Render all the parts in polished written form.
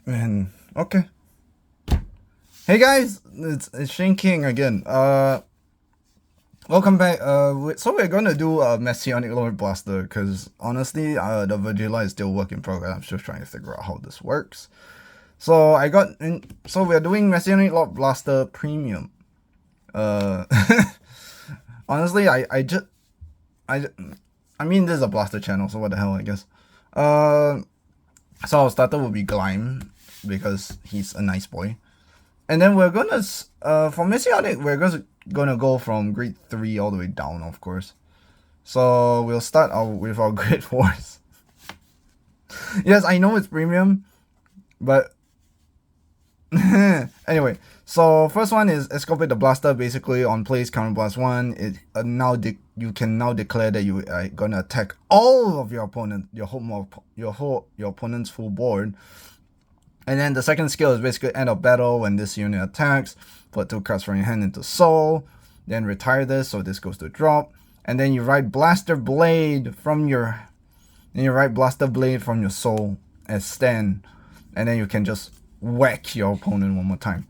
And okay. Hey guys, it's Shane King again. Welcome back. So we're gonna do a Messianic Lord Blaster because honestly, the Vagilla is still work in progress. I'm just trying to figure out how this works. So I got in. So we're doing Messianic Lord Blaster Premium. Uh, honestly, I mean, this is a Blaster channel, so what the hell, I guess. So our starter will be Glime because he's a nice boy. And then we're gonna, for Messianic, we're gonna go from grade 3 all the way down, of course. So we'll start with our grade 4s. Yes, I know it's premium, but anyway. So first one is Escopate the Blaster. Basically, on plays counter blast 1, it you can now declare that you are gonna attack all of your opponent, your opponent's full board. And then the second skill is basically end of battle when this unit attacks. Put 2 cards from your hand into soul. Then retire this, so this goes to drop. And then you write Blaster Blade from your soul as stand. And then you can just whack your opponent one more time.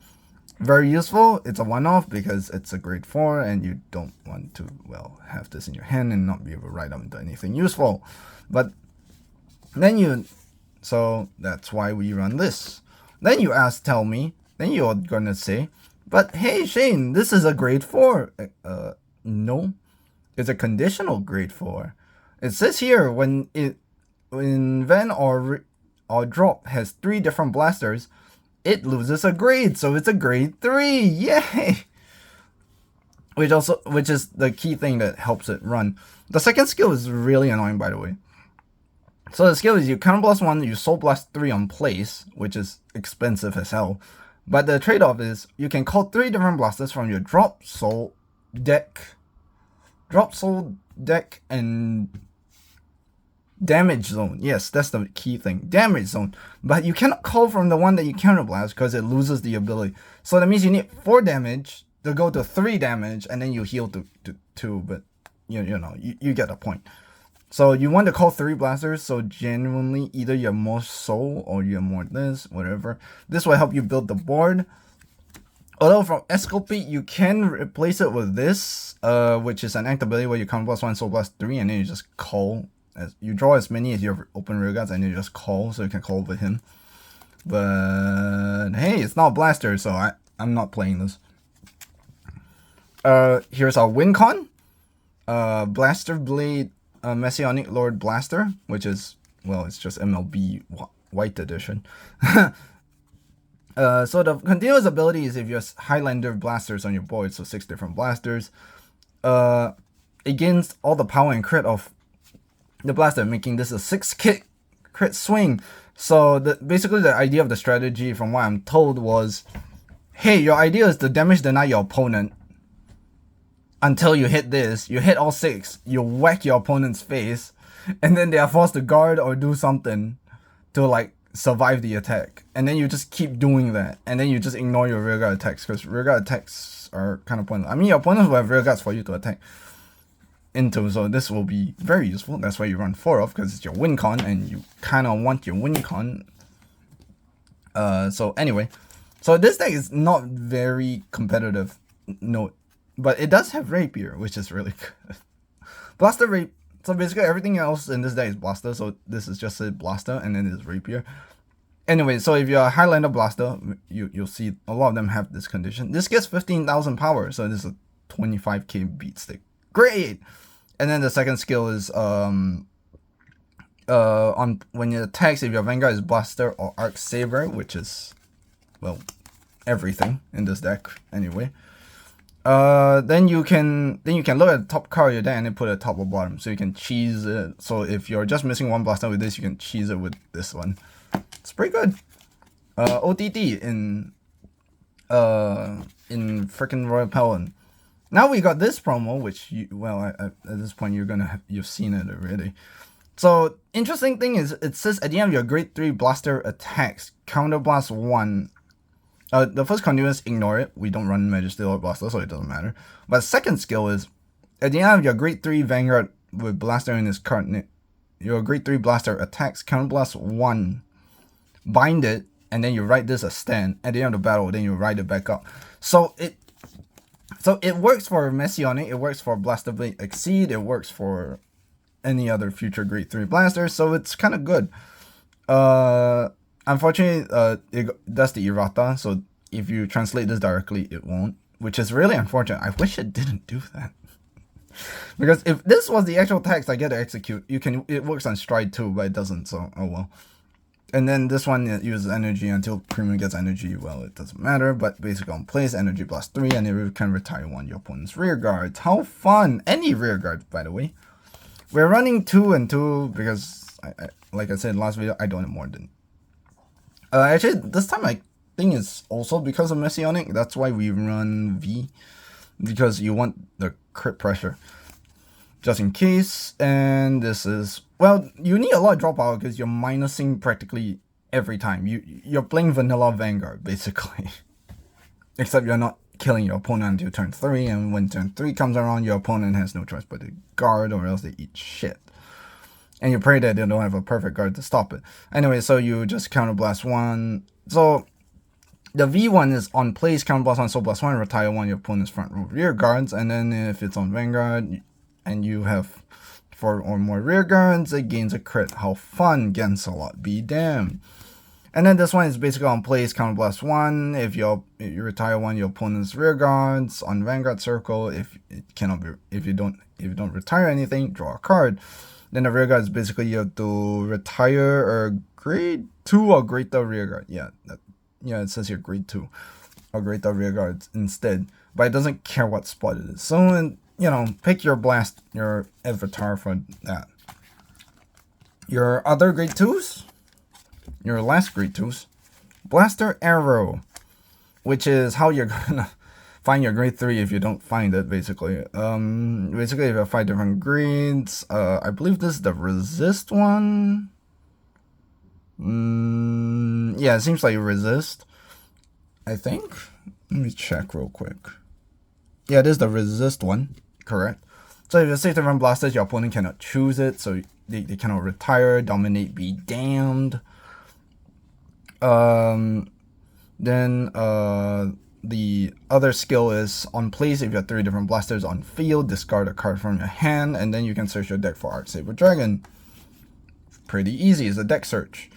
Very useful. It's a one-off because it's a grade 4 and you don't want to, well, have this in your hand and not be able to write up into anything useful. But then so that's why we run this. Then you tell me, then you're gonna say, but hey Shane, this is a grade 4. No, it's a conditional grade 4. It says here when Van or Drop has 3 different blasters, it loses a grade, so it's a grade 3. Yay! Which is the key thing that helps it run. The second skill is really annoying, by the way. So the skill is you counter blast 1, you soul blast 3 on place, which is expensive as hell. But the trade-off is you can call 3 different blasters from your drop soul deck, and damage zone. Yes, that's the key thing. Damage zone. But you cannot call from the one that you counter blast because it loses the ability. So that means you need 4 damage to go to 3 damage, and then you heal to 2. But you know, you get the point. So you want to call 3 blasters, so genuinely either you're more soul or you're more this, whatever. This will help you build the board. Although from Escopate, you can replace it with this, which is an act ability where you counter blast 1, soul blast 3, and then you just call. You draw as many as your open rear guards, and you just call, so you can call with him. But hey, it's not blaster, so I'm not playing this. Here's our win con. Blaster Blade. Messianic Lord Blaster, which is, well, it's just MLB White Edition. So the continuous ability is if you have Highlander blasters on your board, so 6 different blasters, against all the power and crit of the blaster, making this a 6 crit swing. So basically the idea of the strategy, from what I'm told, was, hey, your idea is to damage deny your opponent until you hit this. You hit all 6, you whack your opponent's face, and then they are forced to guard or do something to like survive the attack. And then you just keep doing that, and then you just ignore your rear guard attacks, because rear guard attacks are kind of pointless. I mean, your opponents will have rear guards for you to attack into, so this will be very useful. That's why you run 4 of, because it's your win con, and you kind of want your win con. So anyway, so this deck is not very competitive, no. But it does have Rapier, which is really good. Blaster Rapier. So basically everything else in this deck is Blaster. So this is just a Blaster, and then it's Rapier. Anyway, so if you're a Highlander Blaster, you'll see a lot of them have this condition. This gets 15,000 power, so this is a 25k beat stick. Great! And then the second skill is on when it attacks, if your Vanguard is Blaster or Arc Saber, which is, well, everything in this deck anyway. Then you can look at the top card of your deck and then put it top or bottom, so you can cheese it. So if you're just missing one blaster with this, you can cheese it with this one. It's pretty good. OTT in freaking Royal Paladin. Now we got this promo, which at this point you've seen it already. So interesting thing is, it says at the end of your grade 3 blaster attacks, counter blast 1. The first continuous, ignore it. We don't run Majesty or Blaster, so it doesn't matter. But second skill is, at the end of your grade 3 Vanguard with Blaster in his card, your grade 3 Blaster attacks, counter blast 1. Bind it, and then you write this as stand. At the end of the battle, then you write it back up. So it works for Messianic, it works for Blaster Blade Exceed, it works for any other future grade 3 blasters, so it's kind of good. Unfortunately, that's the errata, so if you translate this directly, it won't, which is really unfortunate. I wish it didn't do that. Because if this was the actual text I get to execute, it works on stride too, but it doesn't, so oh well. And then this one uses energy until premium gets energy. Well, it doesn't matter, but basically on place, energy plus 3, and it can retire one of your opponent's rear guards. How fun! Any rear guard, by the way. We're running 2 and 2 because, like I said in the last video, I don't have more than... actually, this time I think it's also because of Messianic. That's why we run V. Because you want the crit pressure. Just in case, and this is... Well, you need a lot of drop power because you're minusing practically every time. You're playing vanilla Vanguard, basically. Except you're not killing your opponent until turn 3, and when turn 3 comes around, your opponent has no choice but to guard, or else they eat shit. And you pray that they don't have a perfect guard to stop it. Anyway, so you just counterblast 1. So, the V1 is on place, counterblast 1, so +1, retire 1 your opponent's front row rear guards, and then if it's on Vanguard, and you have 4 or more rear guards, it gains a crit. How fun, Gensalot, be damned. And then this one is basically on place, counterblast 1. If you retire 1 your opponent's rear guards on Vanguard circle, if you don't retire anything, draw a card. Then the rear guard is basically you have to retire a grade 2 or greater rear guard. Yeah, it says here grade 2 or greater rear guards instead, but it doesn't care what spot it is. So pick your avatar for that. Your other grade 2s, your last grade 2s, Blaster Arrow, which is how you're gonna find your grade 3 if you don't find it, basically. Basically, if you have 5 different grades, I believe this is the resist one. Yeah, it seems like resist, I think. Let me check real quick. Yeah, this is the resist one, correct. So if you have 6 different blasters, your opponent cannot choose it, so they cannot retire, dominate, be damned. Then the other skill is on place. If you have 3 different blasters on field, discard a card from your hand, and then you can search your deck for Arc Saber Dragon. Pretty easy, it's a deck search.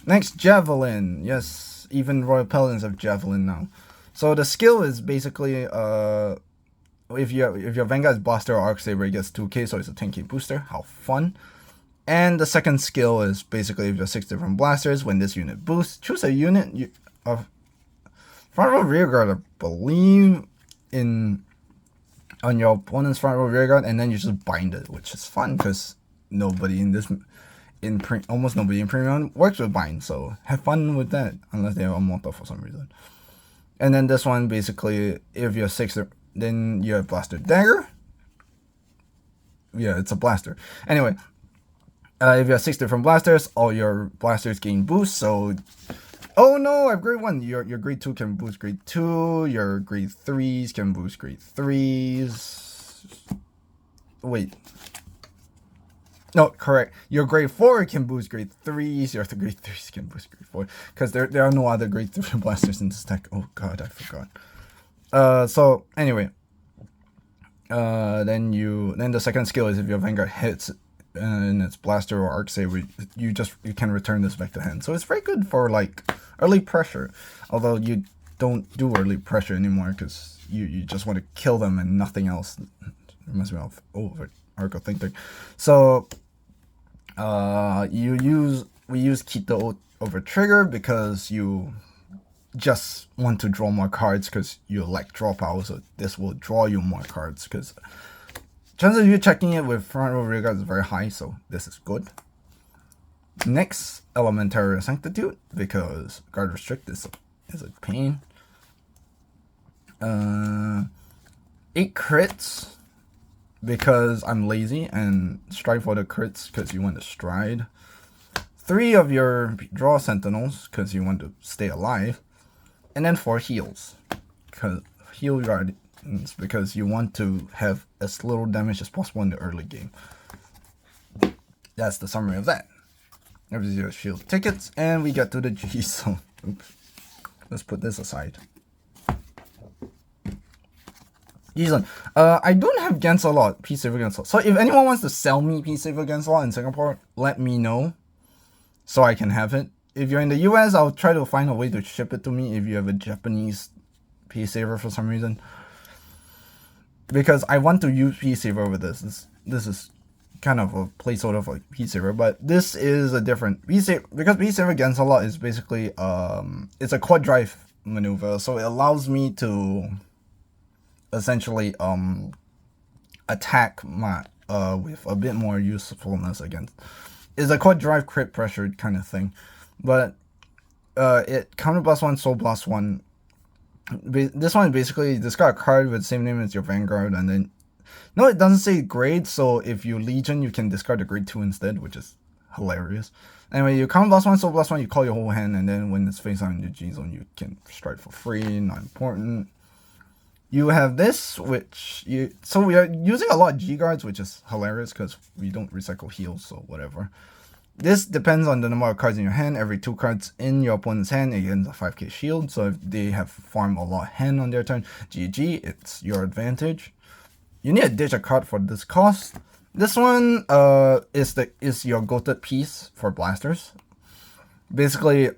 Next, Javelin. Yes, even Royal Paladins have Javelin now. So the skill is basically if your Vanguard's Blaster or Arc Saber, it gets 2k, so it's a 10k booster. How fun. And the second skill is basically if you have 6 different blasters, when this unit boosts, choose a unit of front row rear guard, I believe, on your opponent's front row rear guard, and then you just bind it, which is fun because almost nobody in Premium works with bind, so have fun with that, unless they have a mortal for some reason. And then this one, basically, if you have 6, then you have Blaster Dagger. Yeah, it's a blaster. Anyway, if you have 6 different blasters, all your blasters gain boost. So, oh no, I have grade 1. Your grade 2 can boost grade 2. Your grade 3s can boost grade 3s. Wait. No, correct. Your grade 4 can boost grade 3s. Your grade 3s can boost grade 4. Because there are no other grade 3 blasters in this deck. Oh god, I forgot. So, anyway. Then the second skill is if your Vanguard hits and it's Blaster or Arc Saber, you can return this back to hand. So it's very good for like early pressure. Although you don't do early pressure anymore because you just want to kill them and nothing else. It reminds me of Arc of Think. So we use Keto over Trigger because you just want to draw more cards because you like draw power, so this will draw you more cards because chances of you checking it with front row rear guard is very high, so this is good. Next, Elementary Sanctitude, because guard restrict is a pain. 8 crits because I'm lazy, and stride for the crits because you want to stride. 3 of your draw sentinels because you want to stay alive. And then 4 heals, because heal guard because you want to have as little damage as possible in the early game. That's the summary of that. There's your shield tickets, and we get to the G zone. Oops. Let's put this aside. Jason, I don't have Gansalot, Peace Saver Gansalot. So if anyone wants to sell me Peace Saver Gansalot in Singapore, let me know so I can have it. If you're in the US, I'll try to find a way to ship it to me if you have a Japanese Peace Saver for some reason. Because I want to use Peace Saver with this. This is kind of a placeholder for Peace Saver, but this is a different Peace Saver, because Peace Saver Gansalot is basically it's a quad drive maneuver, so it allows me to essentially attack my with a bit more usefulness against. It's a quad drive crit pressured kind of thing, but it counter blast 1, soul blast 1. This one basically discard a card with the same name as your Vanguard, and then no, it doesn't say grade, so if you Legion, you can discard the grade 2 instead, which is hilarious. Anyway, you counter blast 1, soul blast 1, you call your whole hand, and then when it's face on your G zone, you can strike for free. Not important. You have this, which so we are using a lot of G guards, which is hilarious because we don't recycle heals, so whatever. This depends on the number of cards in your hand. Every 2 cards in your opponent's hand, it gains a 5k shield. So if they have farmed a lot of hand on their turn, GG, it's your advantage. You need to ditch a card for this cost. This one is your goated piece for blasters. Basically,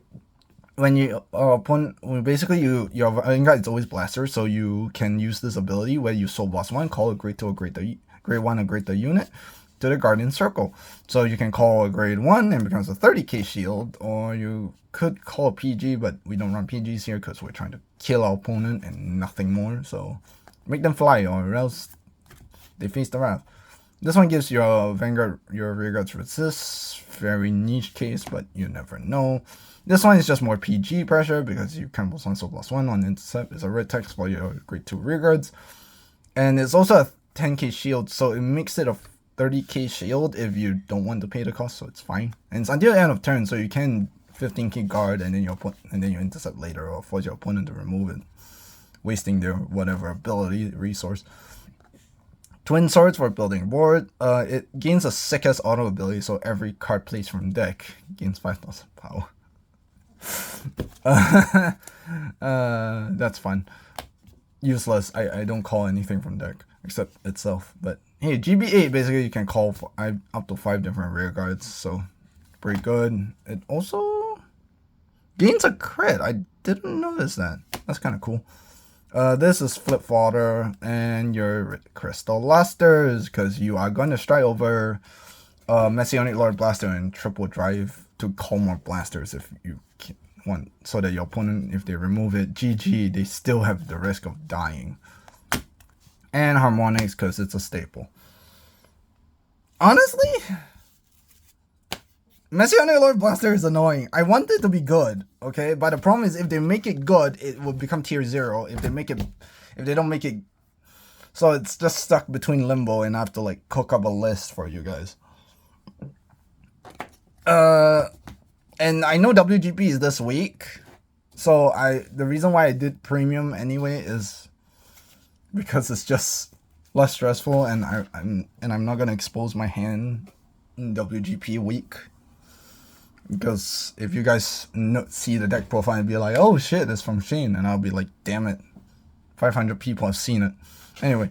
when you your Vanguard is always blaster, so you can use this ability where you soul blast 1, call a grade 2 or grade 1 or grade 2 unit to the Guardian Circle. So you can call a grade 1 and it becomes a 30k shield, or you could call a PG, but we don't run PGs here because we're trying to kill our opponent and nothing more. So make them fly, or else they face the wrath. This one gives your Vanguard, your rear guards resist. Very niche case, but you never know. This one is just more PG pressure because you can plus 1 soul plus 1 on intercept. It's a red text for your grade 2 rear guards. And it's also a 10k shield, so it makes it a 30k shield if you don't want to pay the cost, so it's fine. And it's until the end of turn, so you can 15k guard and then you intercept later, or force your opponent to remove it, wasting their whatever ability resource. Twin Swords for building board. It gains a sickest auto ability, so every card placed from deck gains 5,000 power. That's fun. Useless. I don't call anything from deck except itself. But hey, GB8 basically you can call for up to 5 different rear guards, so pretty good. It also gains a crit. I didn't notice that. That's kind of cool. This is flip fodder and your crystal lusters, because you are going to strike over Messianic Lord Blaster and triple drive to call more blasters if you want, so that your opponent, if they remove it, GG, they still have the risk of dying. And harmonics, because it's a staple. Honestly, Messianic Lord Blaster is annoying. I want it to be good, okay? But the problem is if they make it good, it will become tier 0. If they don't make it, so it's just stuck between limbo, and I have to like cook up a list for you guys. And I know WGP is this week, so the reason why I did premium anyway is because it's just less stressful, and I'm not gonna expose my hand in WGP week. Because if you guys see the deck profile and be like, oh shit, it's from Shane, and I'll be like, damn it, 500 people have seen it. Anyway,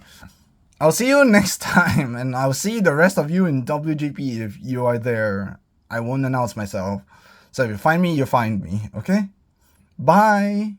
I'll see you next time, and I'll see the rest of you in WGP if you are there. I won't announce myself. So if you find me, you find me, okay? Bye!